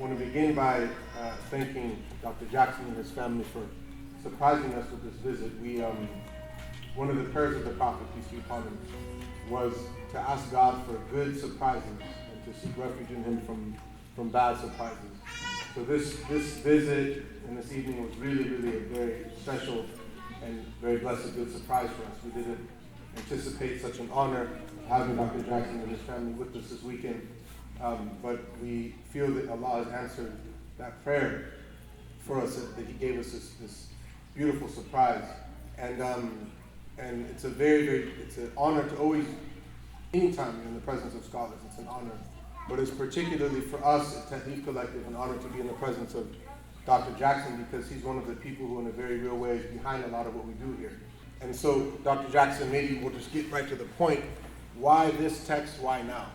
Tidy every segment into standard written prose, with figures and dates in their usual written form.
want to begin by thanking Dr. Jackson and his family for surprising us with this visit. One of the prayers of the Prophet, peace be upon him, was to ask God for good surprises and to seek refuge in him from bad surprises. So this visit and this evening was really, really a very special and very blessed good surprise for us. We didn't anticipate such an honor having Dr. Jackson and his family with us this weekend, but we feel that Allah has answered that prayer for us, that He gave us this beautiful surprise, and it's it's an honor to always, anytime you're in the presence of scholars, it's an honor. But it's particularly for us at Tahlif Collective an honor to be in the presence of Dr. Jackson, because he's one of the people who in a very real way is behind a lot of what we do here. And so, Dr. Jackson, maybe we'll just get right to the point. Why this text? Why now?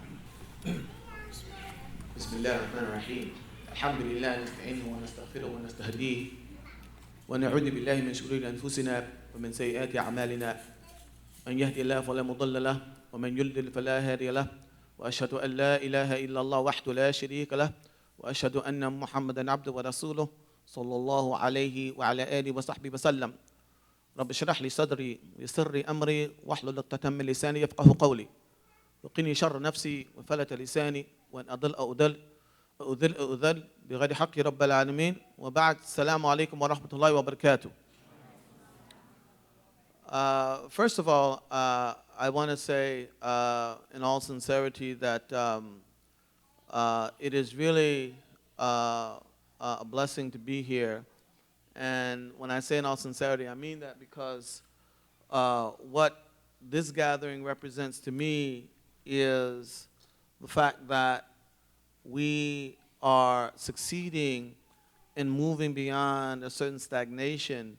بسم الله الرحمن الرحيم الحمد لله نستعينه ونستغفره ونستهديه ونعوذ بالله من شرور أنفسنا ومن سيئات أعمالنا من يهدي الله فلا مضل له ومن يضلل فلا هادي له وأشهد أن لا إله إلا الله وحده لا شريك له وأشهد أن محمدا عبده ورسوله صلى الله عليه وعلى آله وصحبه وسلم رب اشرح لي صدري ويسر لي أمري واحلل عقدة من لساني يفقهوا قولي وقني شر نفسي وفلت لساني وأن أضل بغير حق رب العالمين وبعد السلام عليكم ورحمة الله وبركاته. First of all, I want to say in all sincerity that it is really a blessing to be here. And when I say in all sincerity, I mean that because what this gathering represents to me is the fact that we are succeeding in moving beyond a certain stagnation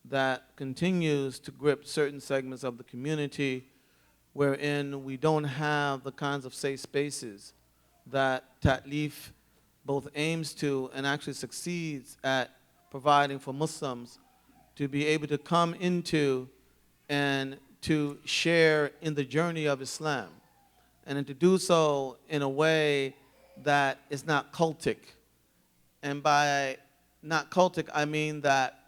that continues to grip certain segments of the community, wherein we don't have the kinds of safe spaces that Tatlif both aims to and actually succeeds at providing for Muslims to be able to come into and to share in the journey of Islam, and to do so in a way that is not cultic. And by not cultic, I mean that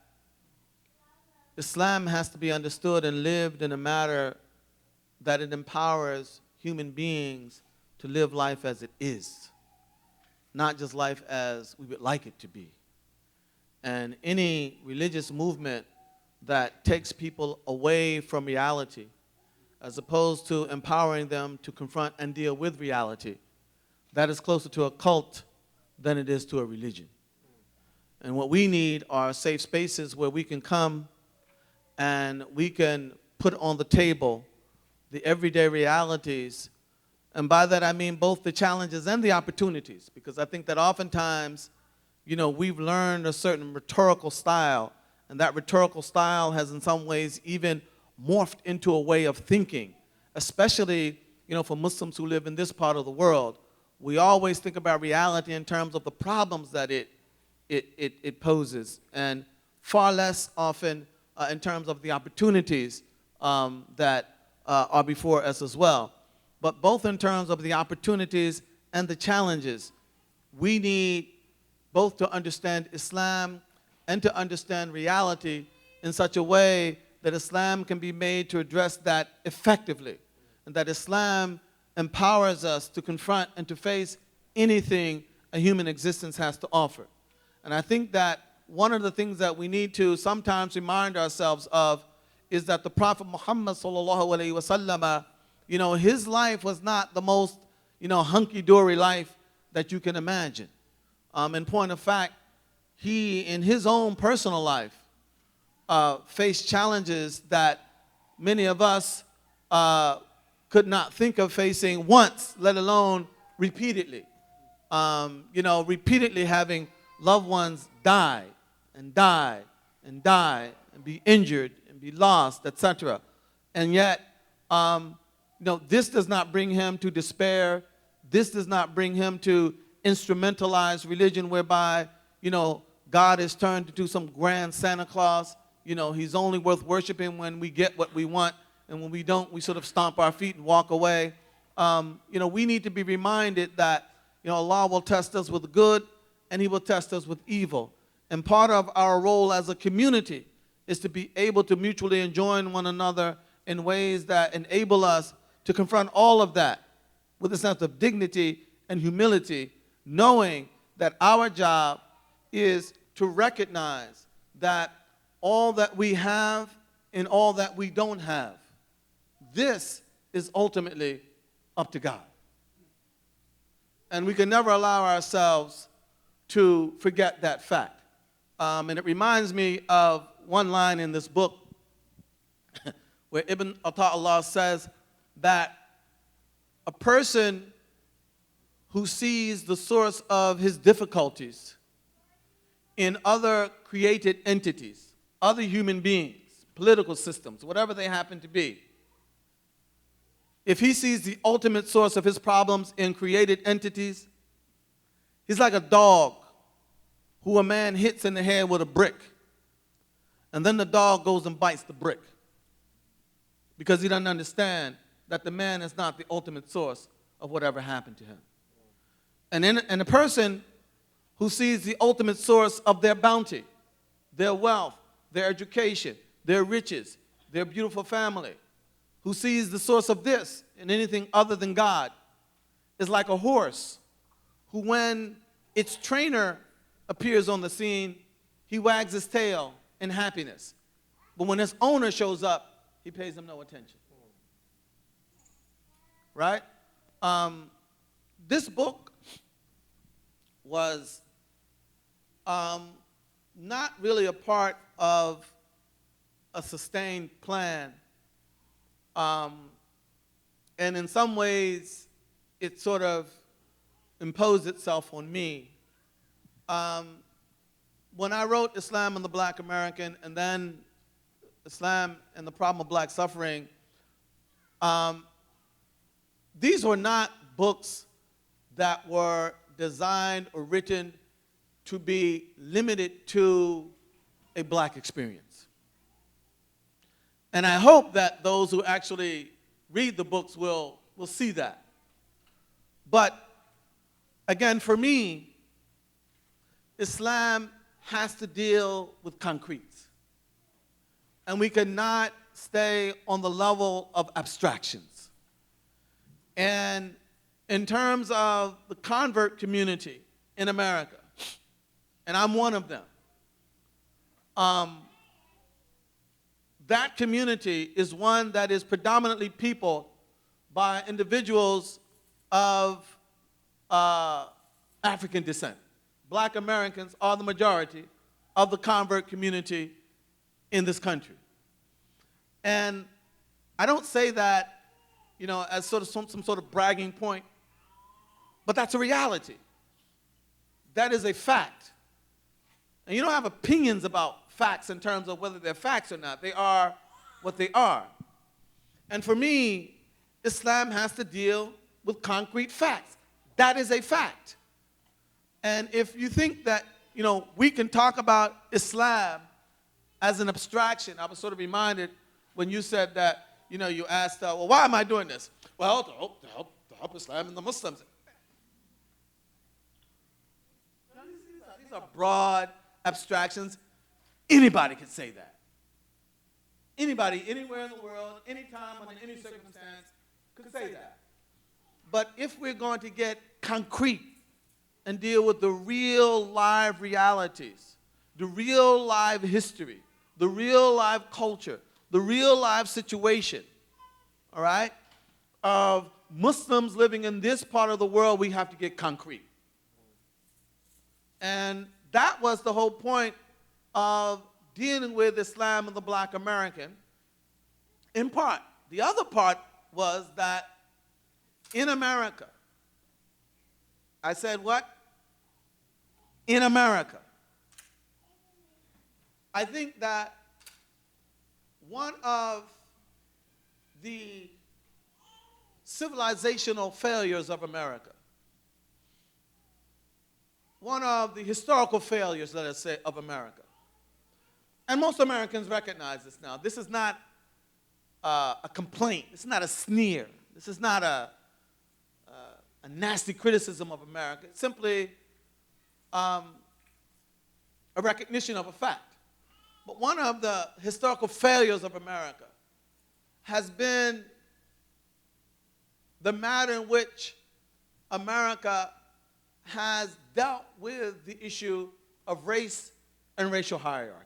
Islam has to be understood and lived in a manner that it empowers human beings to live life as it is, not just life as we would like it to be. And any religious movement that takes people away from reality, as opposed to empowering them to confront and deal with reality, that is closer to a cult than it is to a religion. And what we need are safe spaces where we can come and we can put on the table the everyday realities. And by that I mean both the challenges and the opportunities, because I think that oftentimes, we've learned a certain rhetorical style, and that rhetorical style has in some ways even morphed into a way of thinking, especially, for Muslims who live in this part of the world. We always think about reality in terms of the problems that it poses, and far less often in terms of the opportunities that are before us as well. But both in terms of the opportunities and the challenges, we need both to understand Islam and to understand reality in such a way that Islam can be made to address that effectively, and that Islam empowers us to confront and to face anything a human existence has to offer. And I think that one of the things that we need to sometimes remind ourselves of is that the Prophet Muhammad sallallahu alaihi wasallam, his life was not the most, hunky-dory life that you can imagine. In point of fact, he, in his own personal life, faced challenges that many of us could not think of facing once, let alone repeatedly. Repeatedly having loved ones die and die and die and be injured and be lost, etc. And yet, this does not bring him to despair. This does not bring him to instrumentalize religion whereby, God is turned into some grand Santa Claus. He's only worth worshiping when we get what we want, and when we don't, we sort of stomp our feet and walk away. We need to be reminded that, Allah will test us with good and he will test us with evil. And part of our role as a community is to be able to mutually enjoin one another in ways that enable us to confront all of that with a sense of dignity and humility, knowing that our job is to recognize that all that we have and all that we don't have, this is ultimately up to God. And we can never allow ourselves to forget that fact. And it reminds me of one line in this book where Ibn Ata'Allah says that a person who sees the source of his difficulties in other created entities, other human beings, political systems, whatever they happen to be, if he sees the ultimate source of his problems in created entities, he's like a dog who a man hits in the head with a brick, and then the dog goes and bites the brick because he doesn't understand that the man is not the ultimate source of whatever happened to him. And a person who sees the ultimate source of their bounty, their wealth, their education, their riches, their beautiful family, who sees the source of this in anything other than God, is like a horse who, when its trainer appears on the scene, he wags his tail in happiness. But when its owner shows up, he pays him no attention. Right? This book was not really a part of a sustained plan. And in some ways, it sort of imposed itself on me. When I wrote Islam and the Black American, and then Islam and the Problem of Black Suffering, these were not books that were designed or written to be limited to a black experience. And I hope that those who actually read the books will see that. But again, for me, Islam has to deal with concretes. And we cannot stay on the level of abstractions. And in terms of the convert community in America, and I'm one of them, that community is one that is predominantly peopled by individuals of African descent. Black Americans are the majority of the convert community in this country. And I don't say that, as sort of some sort of bragging point, but that's a reality. That is a fact. And you don't have opinions about facts in terms of whether they're facts or not. They are what they are. And for me, Islam has to deal with concrete facts. That is a fact. And if you think that, we can talk about Islam as an abstraction, I was sort of reminded when you said that, you asked, well, why am I doing this? Well, to help Islam and the Muslims. These are broad abstractions. Anybody can say that. Anybody, anywhere in the world, anytime, under any circumstance, could say that. But if we're going to get concrete and deal with the real live realities, the real live history, the real live culture, the real live situation, all right, of Muslims living in this part of the world, we have to get concrete. And that was the whole point of dealing with Islam and the Black American, in part. The other part was that in America, I said what? In America. I think that one of the civilizational failures of America, one of the historical failures, let us say, of America, and most Americans recognize this now. This is not a complaint. This is not a sneer. This is not a nasty criticism of America. It's simply um, a recognition of a fact. But one of the historical failures of America has been the manner in which America has dealt with the issue of race and racial hierarchy.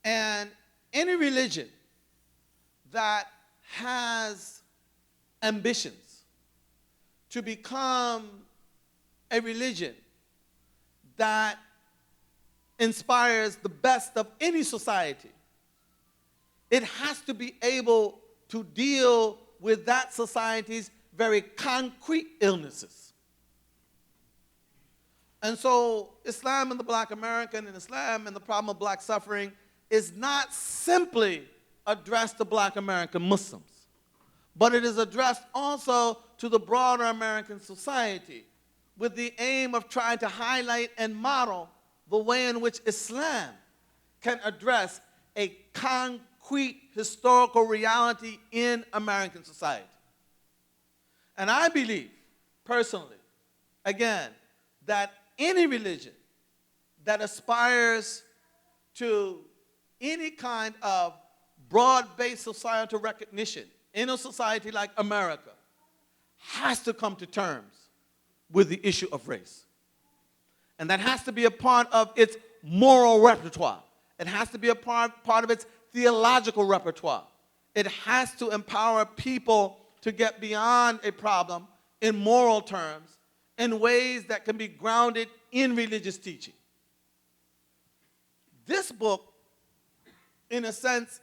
And any religion that has ambitions to become a religion that inspires the best of any society, it has to be able to deal with that society's very concrete illnesses. And so Islam and the Black American and Islam and the problem of black suffering is not simply addressed to Black American Muslims, but it is addressed also to the broader American society with the aim of trying to highlight and model the way in which Islam can address a concrete historical reality in American society. And I believe, personally, again, that any religion that aspires to any kind of broad-based societal recognition in a society like America has to come to terms with the issue of race. And that has to be a part of its moral repertoire. It has to be a part of its theological repertoire. It has to empower people to get beyond a problem in moral terms in ways that can be grounded in religious teaching. This book, in a sense,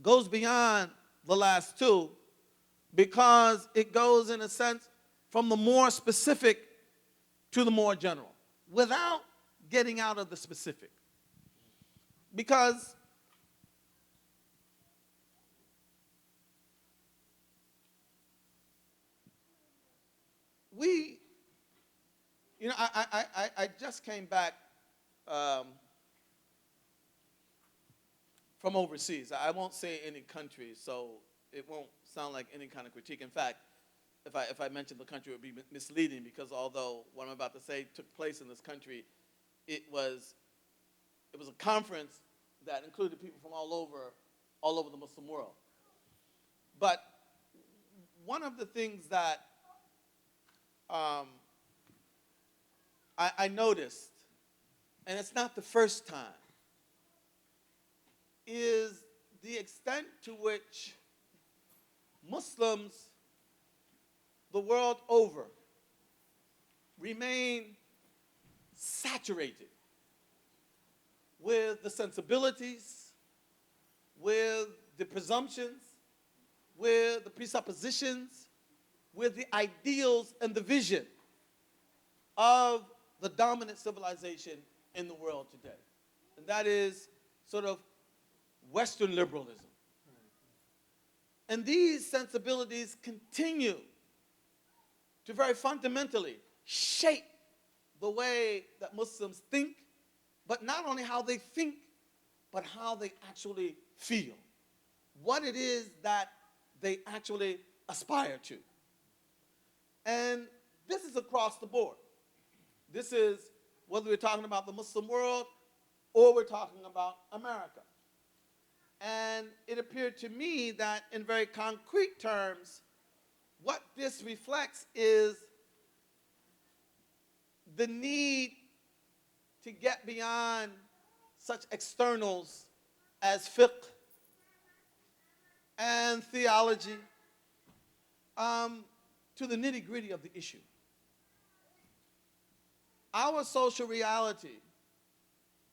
goes beyond the last two because it goes, in a sense, from the more specific to the more general, without getting out of the specific. Because I just came back from overseas. I won't say any country, so it won't sound like any kind of critique. In fact, if I mention the country, it would be misleading because although what I'm about to say took place in this country, it was a conference that included people from all over the Muslim world. But one of the things that I noticed, and it's not the first time, is the extent to which Muslims the world over remain saturated with the sensibilities, with the presumptions, with the presuppositions, with the ideals and the vision of the dominant civilization in the world today. And that is sort of Western liberalism. And these sensibilities continue to very fundamentally shape the way that Muslims think, but not only how they think, but how they actually feel. What it is that they actually aspire to. And this is across the board. This is whether we're talking about the Muslim world or we're talking about America. And it appeared to me that in very concrete terms, what this reflects is the need to get beyond such externals as fiqh and theology to the nitty-gritty of the issue. Our social reality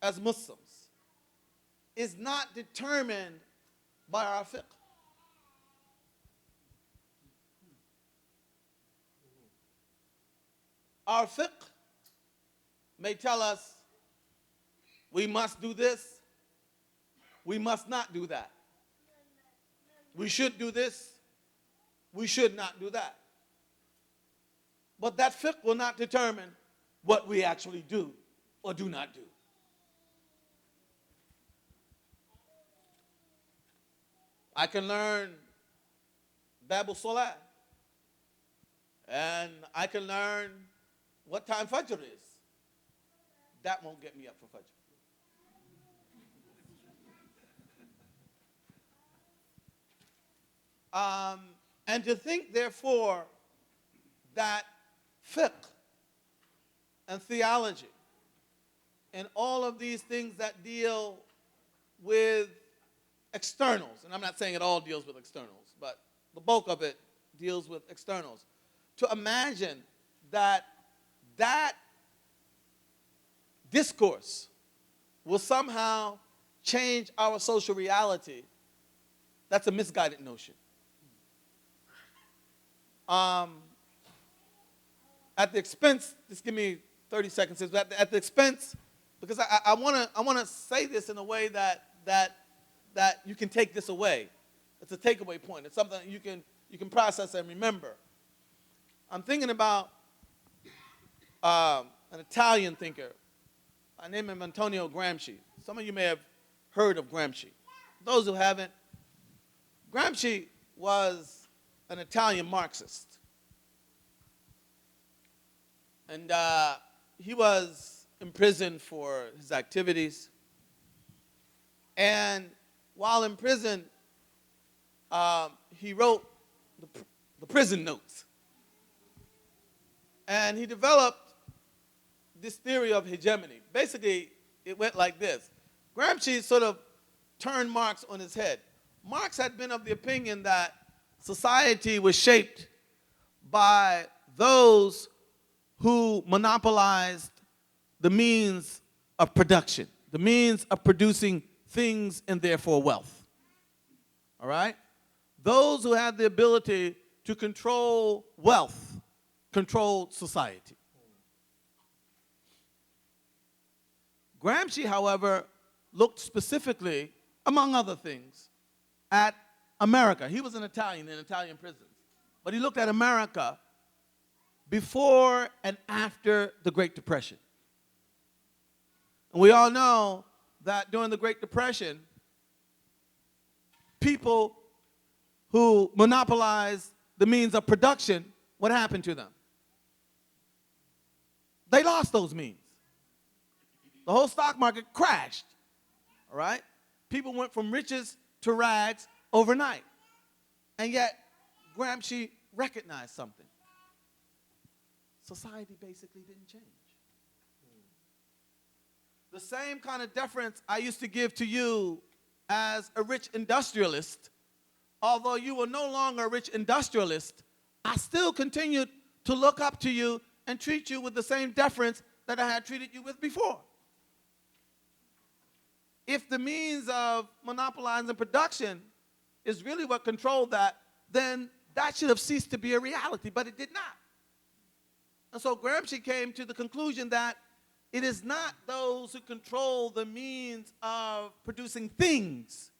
as Muslims is not determined by our fiqh. Our fiqh may tell us we must do this, we must not do that. We should do this, we should not do that. But that fiqh will not determine what we actually do or do not do. I can learn Babul Salah, and I can learn what time Fajr is. That won't get me up for Fajr. And to think, therefore, that fiqh and theology and all of these things that deal with externals, and I'm not saying it all deals with externals, but the bulk of it deals with externals. To imagine that that discourse will somehow change our social reality, that's a misguided notion. At the expense, just give me 30 seconds, at the expense, because I want to say this in a way that you can take this away. It's a takeaway point. It's something you can process and remember. I'm thinking about an Italian thinker. I name him Antonio Gramsci. Some of you may have heard of Gramsci. Those who haven't, Gramsci was an Italian Marxist. And he was imprisoned for his activities. And while in prison, he wrote the prison notes. And he developed this theory of hegemony. Basically, it went like this. Gramsci sort of turned Marx on his head. Marx had been of the opinion that society was shaped by those who monopolized the means of production, the means of producing things and therefore wealth. All right? Those who had the ability to control wealth controlled society. Gramsci, however, looked specifically, among other things, at America. He was an Italian in Italian prisons. But he looked at America before and after the Great Depression. And we all know that during the Great Depression, people who monopolized the means of production, what happened to them? They lost those means. The whole stock market crashed, all right? People went from riches to rags overnight. And yet, Gramsci recognized something. Society basically didn't change. The same kind of deference I used to give to you as a rich industrialist, although you were no longer a rich industrialist, I still continued to look up to you and treat you with the same deference that I had treated you with before. If the means of monopolizing production is really what controlled that, then that should have ceased to be a reality, but it did not. And so Gramsci came to the conclusion that it is not those who control the means of producing things.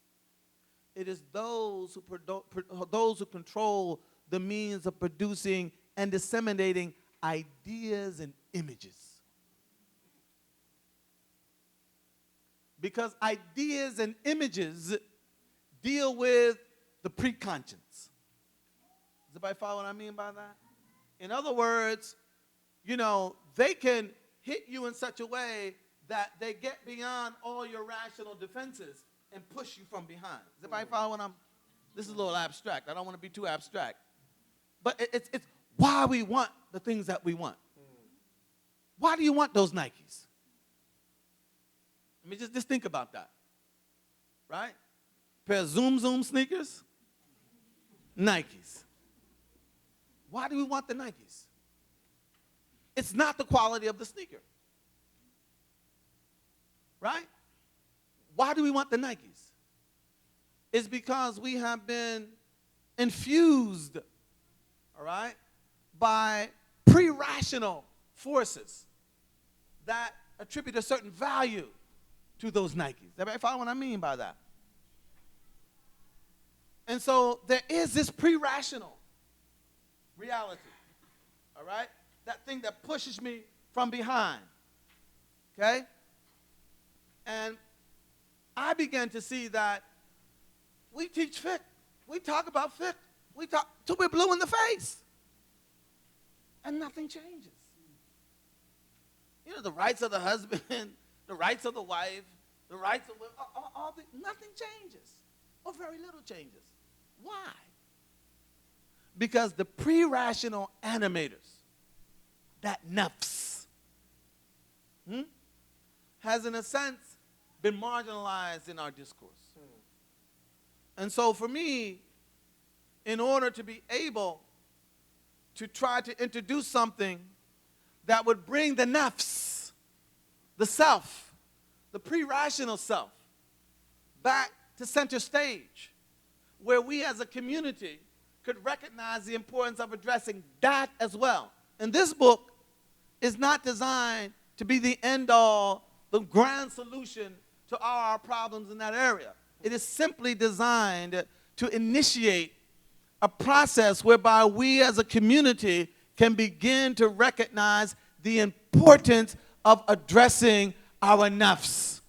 It is those who control the means of producing and disseminating ideas and images. Because ideas and images deal with the preconscience. Does everybody follow what I mean by that? In other words, you know, they can hit you in such a way that they get beyond all your rational defenses and push you from behind. Does everybody follow what this is a little abstract. I don't want to be too abstract. But it's why we want the things that we want. Why do you want those Nikes? I mean, just think about that, right? Pair of Zoom sneakers, Nikes. Why do we want the Nikes? It's not the quality of the sneaker, right? Why do we want the Nikes? It's because we have been infused, all right, by pre-rational forces that attribute a certain value to those Nikes. Everybody follow what I mean by that? And so there is this pre-rational reality, all right? That thing that pushes me from behind, okay? And I began to see that we teach fiqh. We talk about fiqh. We talk till we're blue in the face. And nothing changes. the rights of the husband, the rights of the wife, the rights of nothing changes, or very little changes. Why? Because the pre-rational animators, that nafs, has in a sense been marginalized in our discourse. And so for me, in order to be able to try to introduce something that would bring the nafs, the self, the pre-rational self, back to center stage, where we as a community could recognize the importance of addressing that as well. And this book is not designed to be the end-all, the grand solution to all our problems in that area. It is simply designed to initiate a process whereby we as a community can begin to recognize the importance of addressing our nafs.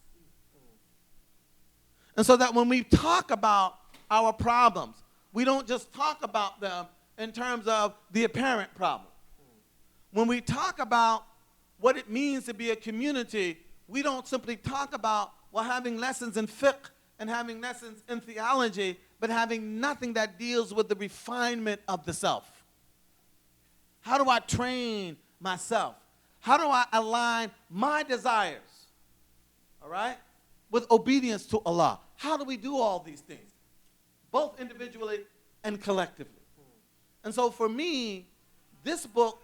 And so that when we talk about our problems, we don't just talk about them in terms of the apparent problem. When we talk about what it means to be a community, we don't simply talk about, well, having lessons in fiqh and having lessons in theology, but having nothing that deals with the refinement of the self. How do I train myself? How do I align my desires, all right, with obedience to Allah? How do we do all these things, both individually and collectively? And so for me, this book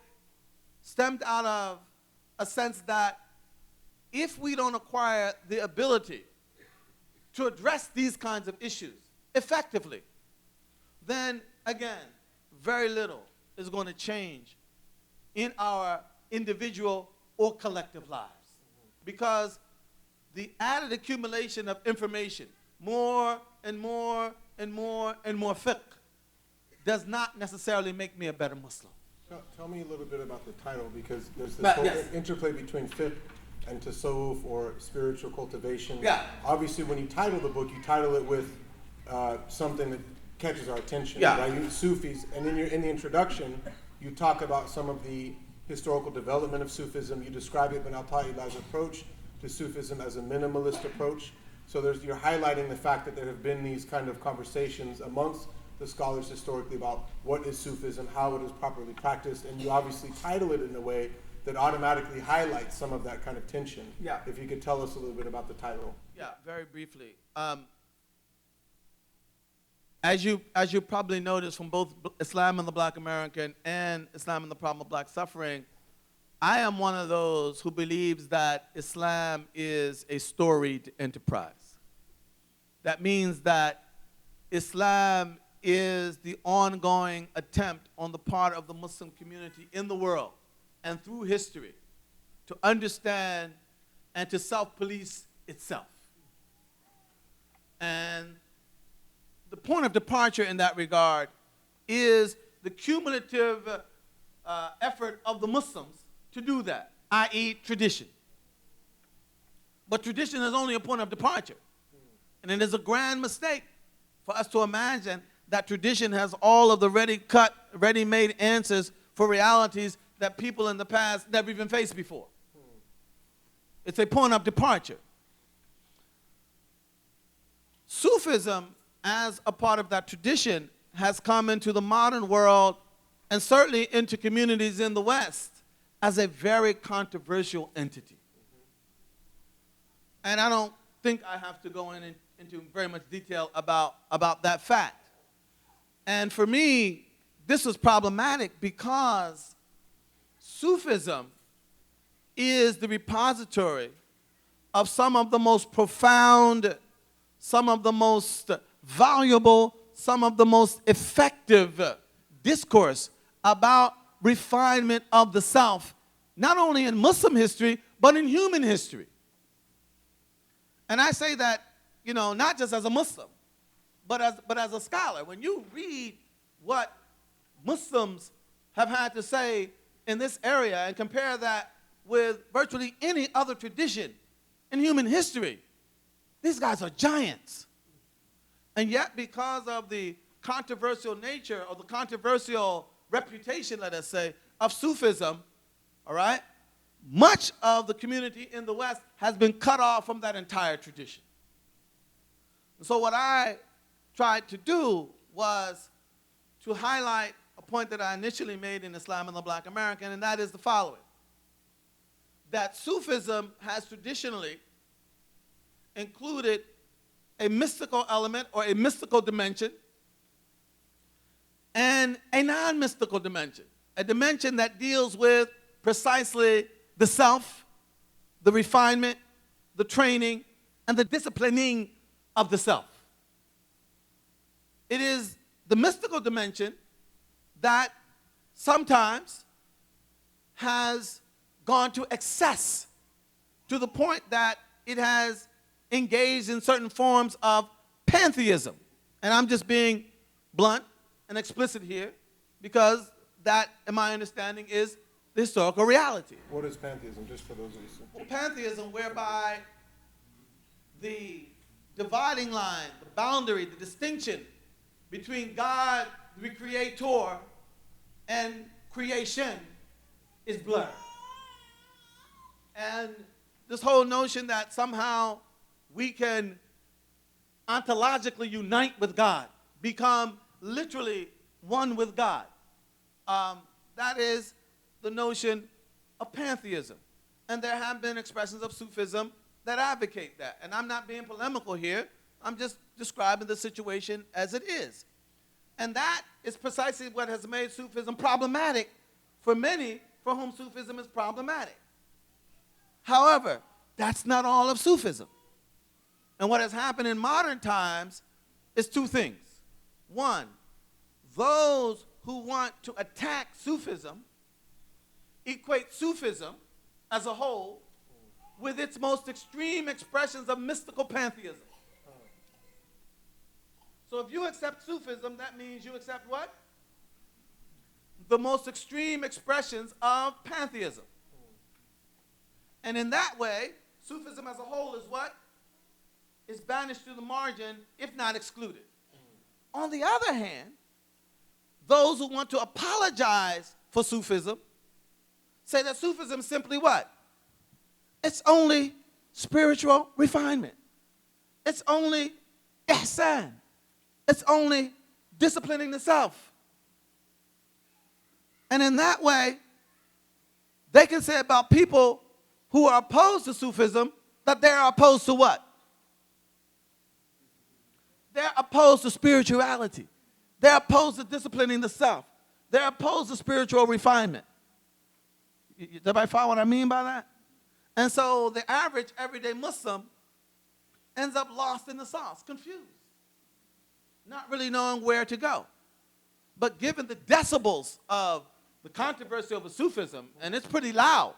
stemmed out of a sense that if we don't acquire the ability to address these kinds of issues effectively, then again, very little is going to change in our individual or collective lives. Because the added accumulation of information, more and more and more and more fiqh, does not necessarily make me a better Muslim. Tell me a little bit about the title, because there's this whole interplay between fiqh and tasawwuf, or spiritual cultivation. Yeah. Obviously, when you title the book, you title it with something that catches our attention. Yeah. Right? You Sufis, and in the introduction, you talk about some of the historical development of Sufism. You describe Ibn Ata'illah's approach to Sufism as a minimalist approach. So you're highlighting the fact that there have been these kind of conversations amongst the scholars historically about what is Sufism, how it is properly practiced, and you obviously title it in a way that automatically highlights some of that kind of tension. Yeah. If you could tell us a little bit about the title. Yeah, very briefly. As you probably noticed from both Islam and the Black American and Islam and the Problem of Black Suffering, I am one of those who believes that Islam is a storied enterprise. That means that Islam is the ongoing attempt on the part of the Muslim community in the world and through history to understand and to self-police itself. And the point of departure in that regard is the cumulative effort of the Muslims to do that, i.e. tradition. But tradition is only a point of departure. And it is a grand mistake for us to imagine that tradition has all of the ready-made answers for realities that people in the past never even faced before. It's a point of departure. Sufism, as a part of that tradition, has come into the modern world and certainly into communities in the West as a very controversial entity. And I don't think I have to go into very much detail about that fact. And for me, this was problematic because Sufism is the repository of some of the most profound, some of the most valuable, some of the most effective discourse about refinement of the self, not only in Muslim history, but in human history. And I say that, not just as a Muslim, but as a scholar. When you read what Muslims have had to say in this area and compare that with virtually any other tradition in human history, these guys are giants. And yet, because of the controversial nature or the controversial reputation, let us say, of Sufism, all right, much of the community in the West has been cut off from that entire tradition. So what I tried to do was to highlight a point that I initially made in Islam and the Black American, and that is the following: that Sufism has traditionally included a mystical element or a mystical dimension and a non-mystical dimension, a dimension that deals with precisely the self, the refinement, the training, and the disciplining of the self. It is the mystical dimension that sometimes has gone to excess to the point that it has engaged in certain forms of pantheism. And I'm just being blunt and explicit here because that, in my understanding, is the historical reality. What is pantheism, just for those of you? Well, pantheism, whereby the dividing line, the boundary, the distinction between God, the creator, and creation is blurred. And this whole notion that somehow we can ontologically unite with God, become literally one with God, that is the notion of pantheism. And there have been expressions of Sufism that advocate that. And I'm not being polemical here. I'm just describing the situation as it is. And that is precisely what has made Sufism problematic for many for whom Sufism is problematic. However, that's not all of Sufism. And what has happened in modern times is two things. One, those who want to attack Sufism equate Sufism as a whole with its most extreme expressions of mystical pantheism. So if you accept Sufism, that means you accept what? The most extreme expressions of pantheism. And in that way, Sufism as a whole is what? Is banished to the margin, if not excluded. On the other hand, those who want to apologize for Sufism say that Sufism is simply what? It's only spiritual refinement. It's only ihsan. It's only disciplining the self. And in that way, they can say about people who are opposed to Sufism that they're opposed to what? They're opposed to spirituality. They're opposed to disciplining the self. They're opposed to spiritual refinement. Does everybody follow what I mean by that? And so the average everyday Muslim ends up lost in the sauce, confused, not really knowing where to go. But given the decibels of the controversy over Sufism, and it's pretty loud,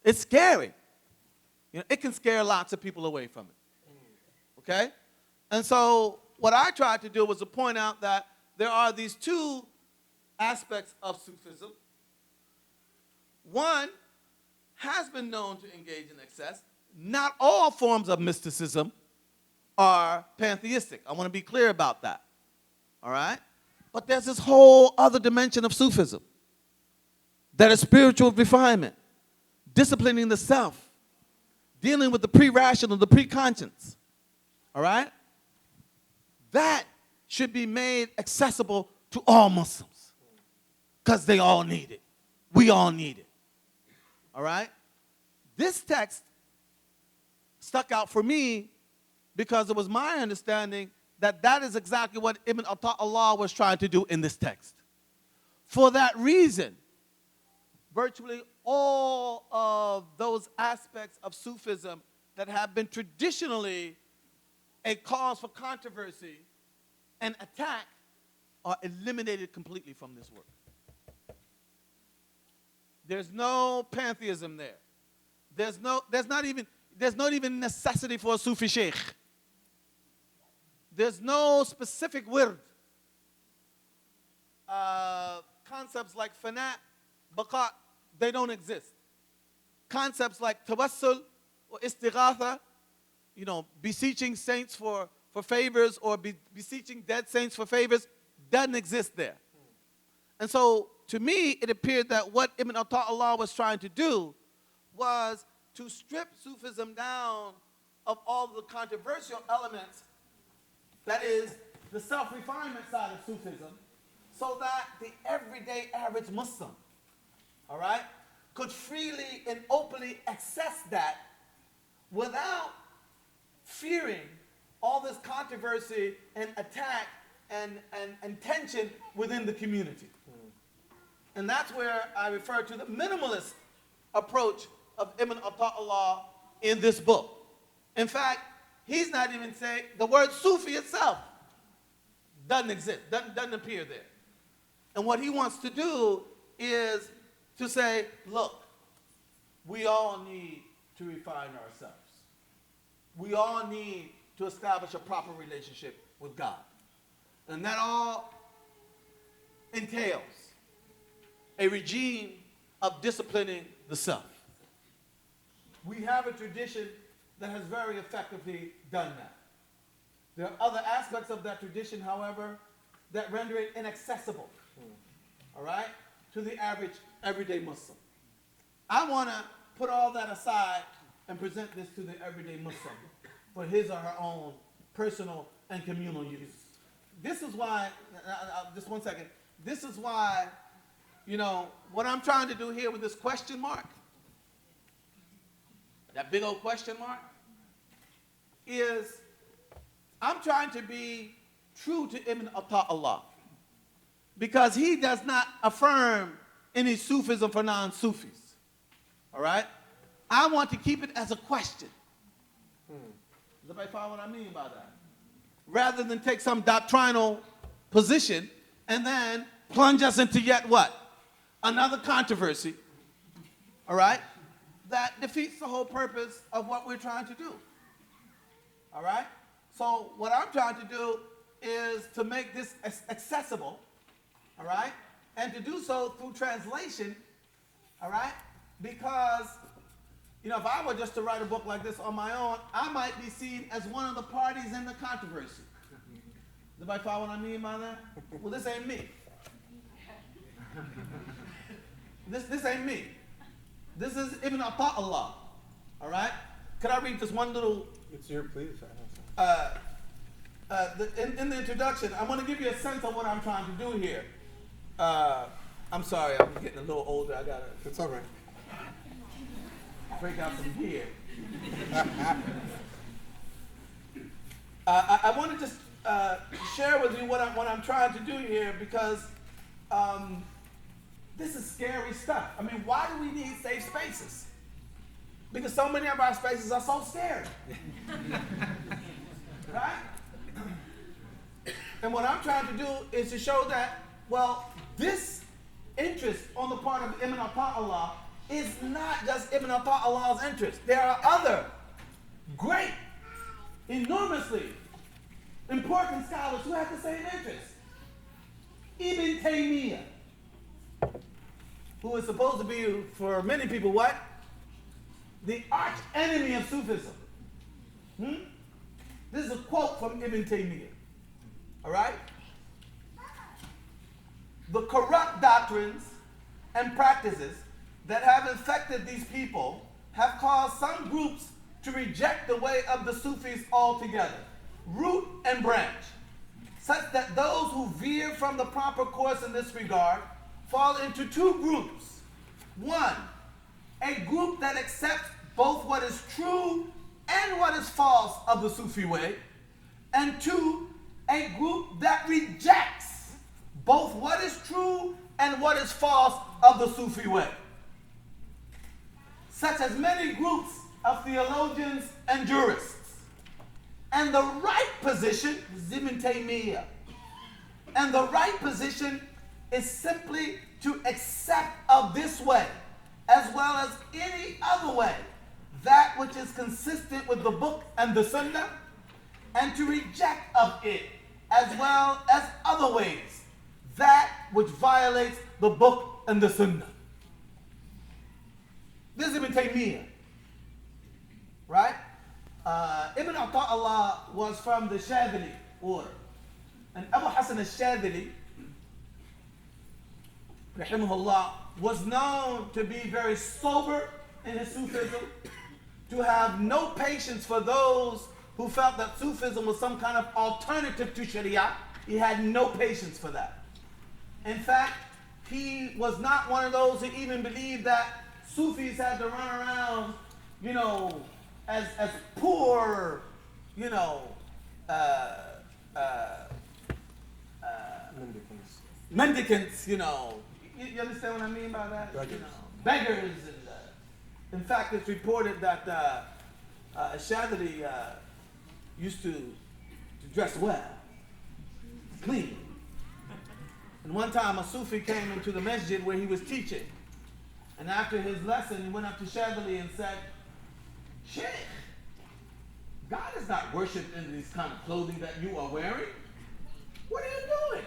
it's scary. You know, it can scare lots of people away from it. Okay? And so what I tried to do was to point out that there are these two aspects of Sufism. One has been known to engage in excess. Not all forms of mysticism are pantheistic. I want to be clear about that. All right? But there's this whole other dimension of Sufism that is spiritual refinement, disciplining the self, dealing with the pre-rational, the pre-conscience. All right? That should be made accessible to all Muslims because they all need it. We all need it. All right? This text stuck out for me because it was my understanding that that is exactly what Ibn Allah was trying to do in this text. For that reason, virtually all of those aspects of Sufism that have been traditionally a cause for controversy and attack are eliminated completely from this work. There's no pantheism there. There's not even necessity for a Sufi sheikh. There's no specific wird. Concepts like fana, baqa, they don't exist. Concepts like tawassul or istighatha, you know, beseeching saints for favors or beseeching dead saints for favors, doesn't exist there. And so, to me, it appeared that what Ibn Allah was trying to do was to strip Sufism down of all the controversial elements, that is, the self-refinement side of Sufism, so that the everyday average Muslim, all right, could freely and openly access that without fearing all this controversy and attack and tension within the community. And that's where I refer to the minimalist approach of Ibn Atta'Allah in this book. In fact, he's not even saying, the word Sufi itself doesn't exist, doesn't appear there. And what he wants to do is to say, look, we all need to refine ourselves. We all need to establish a proper relationship with God. And that all entails a regime of disciplining the self. We have a tradition that has very effectively done that. There are other aspects of that tradition, however, that render it inaccessible, all right, to the average everyday Muslim. I want to put all that aside and present this to the everyday Muslim for his or her own personal and communal use. This is why, just one second, this is why, you know, what I'm trying to do here with this question mark, that big old question mark, is I'm trying to be true to Ibn Atta'Allah, because he does not affirm any Sufism for non-Sufis, all right? I want to keep it as a question. Does everybody follow what I mean by that? Rather than take some doctrinal position and then plunge us into yet what? Another controversy, all right? That defeats the whole purpose of what we're trying to do, all right? So what I'm trying to do is to make this accessible, all right? And to do so through translation, all right? Because, you know, if I were just to write a book like this on my own, I might be seen as one of the parties in the controversy. Does anybody follow what I mean by that? Well, this ain't me. This ain't me. This is Ibn Atta'Allah, all right? Could I read this one little... It's your please. In the introduction, I want to give you a sense of what I'm trying to do here. I'm sorry, I'm getting a little older. I got to... It's all right. Break out some gear. I want to just share with you what I'm trying to do here, because this is scary stuff. I mean, why do we need safe spaces? Because so many of our spaces are so scary. Right? And what I'm trying to do is to show that, well, this interest on the part of Ibn Atta'Allah is not just Ibn Atta'Allah's interest. There are other great, enormously important scholars who have the same interest. Ibn Taymiyyah, who is supposed to be, for many people, what? The arch enemy of Sufism. This is a quote from Ibn Taymiyyah. All right? The corrupt doctrines and practices that have infected these people have caused some groups to reject the way of the Sufis altogether, root and branch, such that those who veer from the proper course in this regard fall into two groups. One, a group that accepts both what is true and what is false of the Sufi way, and two, a group that rejects both what is true and what is false of the Sufi way, such as many groups of theologians and jurists. And the right position is Ibn Taymiyyah. And the right position is simply to accept of this way, as well as any other way, that which is consistent with the book and the sunnah, and to reject of it, as well as other ways, that which violates the book and the sunnah. This is Ibn Taymiyyah, right? Ibn Atta'Allah was from the Shadili order. And Abu Hassan al-Shadili, rahimahullah, was known to be very sober in his Sufism, to have no patience for those who felt that Sufism was some kind of alternative to Sharia. He had no patience for that. In fact, he was not one of those who even believed that Sufis had to run around, you know, as poor, you know, mendicants, you know. You understand what I mean by that? Beggars. You know, beggars. And, in fact, it's reported that Shadley used to dress well, clean. And one time a Sufi came into the masjid where he was teaching. And after his lesson, he went up to Shadley and said, "Sheikh, God is not worshipped in this kind of clothing that you are wearing. What are you doing?"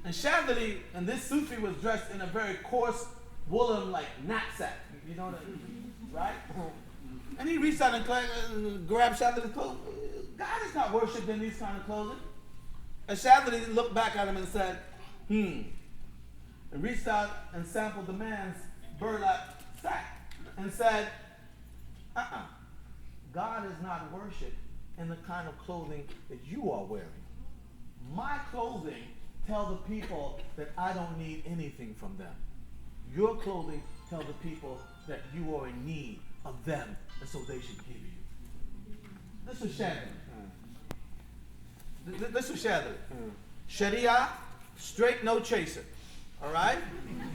And Shadley, and this Sufi was dressed in a very coarse woolen like knapsack. You know what I mean? Right? And he reached out and grabbed Shadley's clothes. God is not worshipped in these kind of clothing. And Shadley looked back at him and said, and reached out and sampled the man's burlap sack and said, God is not worshipped in the kind of clothing that you are wearing. My clothing tell the people that I don't need anything from them. Your clothing tell the people that you are in need of them, and so they should give you. This was Shadley. This was Shadley. Sharia, straight, no chaser. All right?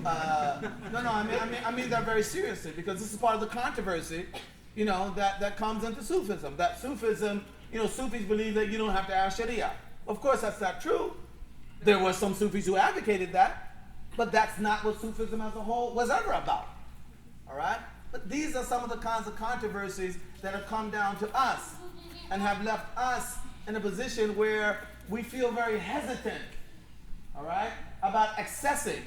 I mean that very seriously, because this is part of the controversy, you know, that comes into Sufism. That Sufism, you know, Sufis believe that you don't have to ask Sharia. Of course, that's not true. There were some Sufis who advocated that, but that's not what Sufism as a whole was ever about. All right? But these are some of the kinds of controversies that have come down to us and have left us in a position where we feel very hesitant, all right, about accessing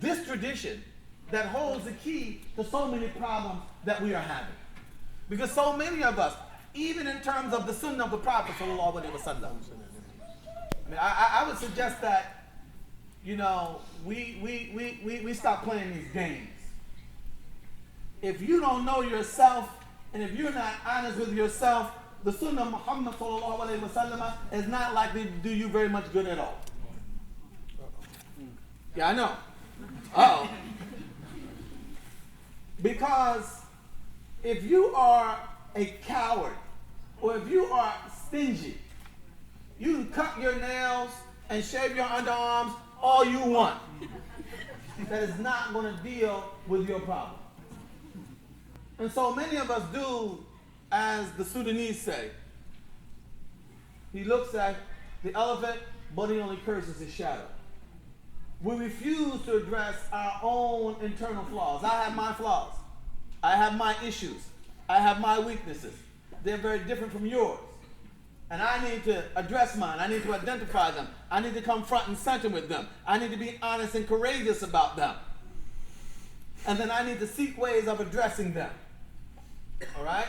this tradition that holds the key to so many problems that we are having. Because so many of us, even in terms of the Sunnah of the Prophet sallallahu alaihi wasallam, I mean, I would suggest that, you know, we stop playing these games. If you don't know yourself, and if you're not honest with yourself, the Sunnah of Muhammad sallallahu alaihi wasallam is not likely to do you very much good at all. Yeah, I know. Uh-oh. Because if you are a coward, or if you are stingy, you can cut your nails and shave your underarms all you want. That is not going to deal with your problem. And so many of us do as the Sudanese say. He looks at the elephant, but he only curses his shadow. We refuse to address our own internal flaws. I have my flaws. I have my issues. I have my weaknesses. They're very different from yours. And I need to address mine. I need to identify them. I need to come front and center with them. I need to be honest and courageous about them. And then I need to seek ways of addressing them. All right?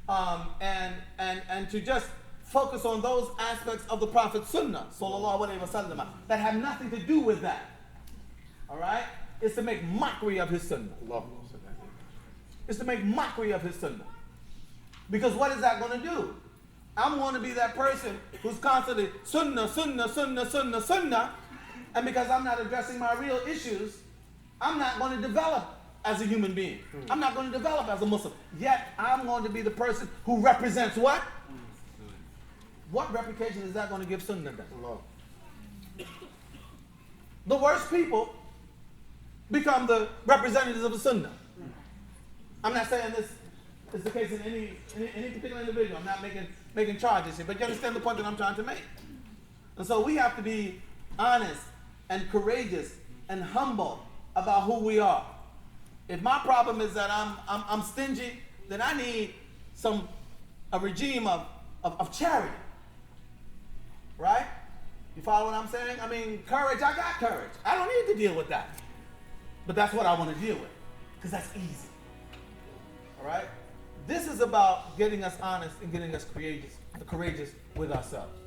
And to just focus on those aspects of the Prophet's Sunnah, sallallahu alaihi wasallam, that have nothing to do with that. All right? It's to make mockery of his Sunnah. It's to make mockery of his Sunnah. Because what is that going to do? I'm going to be that person who's constantly Sunnah, Sunnah, Sunnah, Sunnah, Sunnah. And because I'm not addressing my real issues, I'm not going to develop as a human being. I'm not going to develop as a Muslim. Yet I'm going to be the person who represents what? What reputation is that going to give Sunnah then? The worst people become the representatives of the Sunnah. I'm not saying this is the case in any particular individual. I'm not making charges here, but you understand the point that I'm trying to make. And so we have to be honest and courageous and humble about who we are. If my problem is that I'm stingy, then I need a regime of charity. Right? You follow what I'm saying? I mean, courage, I got courage. I don't need to deal with that. But that's what I want to deal with, because that's easy. All right? This is about getting us honest and getting us courageous with ourselves.